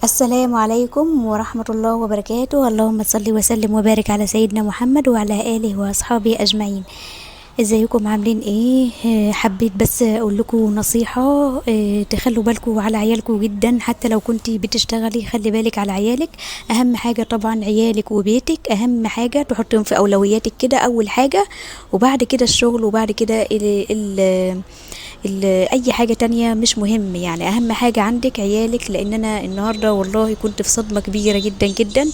السلام عليكم ورحمة الله وبركاته. اللهم صل وسلم وبارك على سيدنا محمد وعلى آله وأصحابه أجمعين. ازيكم عاملين ايه؟ حبيت بس اقول لكم نصيحة. تخلوا بالكم على عيالكم جدا، حتى لو كنتي بتشتغلي خلي بالك على عيالك. اهم حاجة طبعا عيالك وبيتك، اهم حاجة تحطهم في اولوياتك كده اول حاجة، وبعد كده الشغل، وبعد كده اي حاجة تانية مش مهم. يعني اهم حاجة عندك عيالك، لان انا النهاردة والله كنت في صدمة كبيرة جدا جدا.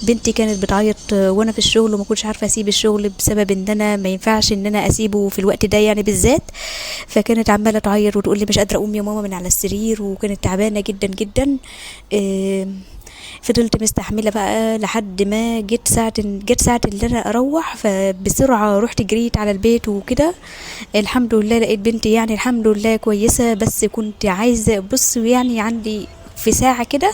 بنتي كانت بتعيط وانا في الشغل، وما كنتش عارفة اسيب الشغل بسبب ان انا ما ينفعش ان انا اسيبه في الوقت ده يعني بالذات. فكانت عمالة تعيط وتقول لي مش قادرة اقوم يا ماما من على السرير، وكانت تعبانة جدا جدا. آه، فضلت مستحمله بقى لحد ما جت ساعه اللي انا اروح، فبسرعه رحت جريت على البيت وكده. الحمد لله لقيت بنتي، يعني الحمد لله كويسه، بس كنت عايزه بص، يعني عندي في ساعة كده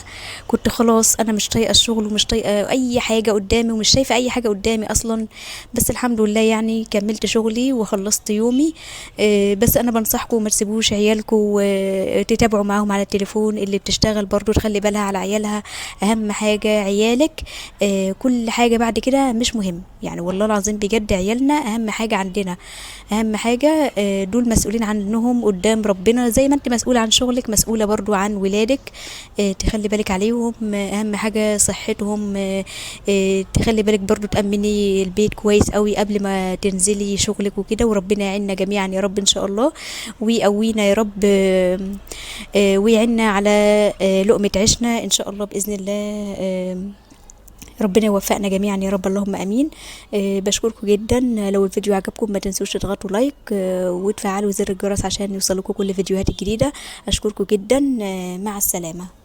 كنت خلاص أنا مش طايقة الشغل ومش طايقة أي حاجة قدامي، ومش شايفة أي حاجة قدامي أصلا. بس الحمد لله يعني كملت شغلي وخلصت يومي. بس أنا بنصحكم ما تسيبوش عيالكم، تتابعوا معاهم على التليفون. اللي بتشتغل برضو تخلي بالها على عيالها. أهم حاجة عيالك. كل حاجة بعد كده مش مهم، يعني والله العظيم بجد عيالنا أهم حاجة عندنا. أهم حاجة، دول مسؤولين عنهم قدام ربنا، زي ما انت مسؤولة عن شغلك مسؤولة برضو عن ولادك. تخلي بالك عليهم. اهم حاجة صحتهم. تخلي بالك برضو تأمني البيت كويس قوي قبل ما تنزلي شغلك وكده، وربنا يعيننا جميعا يا رب ان شاء الله، ويقوينا يا رب. ويعيننا على لقمة عيشنا ان شاء الله بإذن الله. ربنا يوفقنا جميعا يا رب، اللهم امين. بشكركم جدا. لو الفيديو عجبكم ما تنسوش تضغطوا لايك، وتفعلوا زر الجرس عشان يوصلكم كل فيديوهات الجديدة. اشكركم جدا. مع السلامة.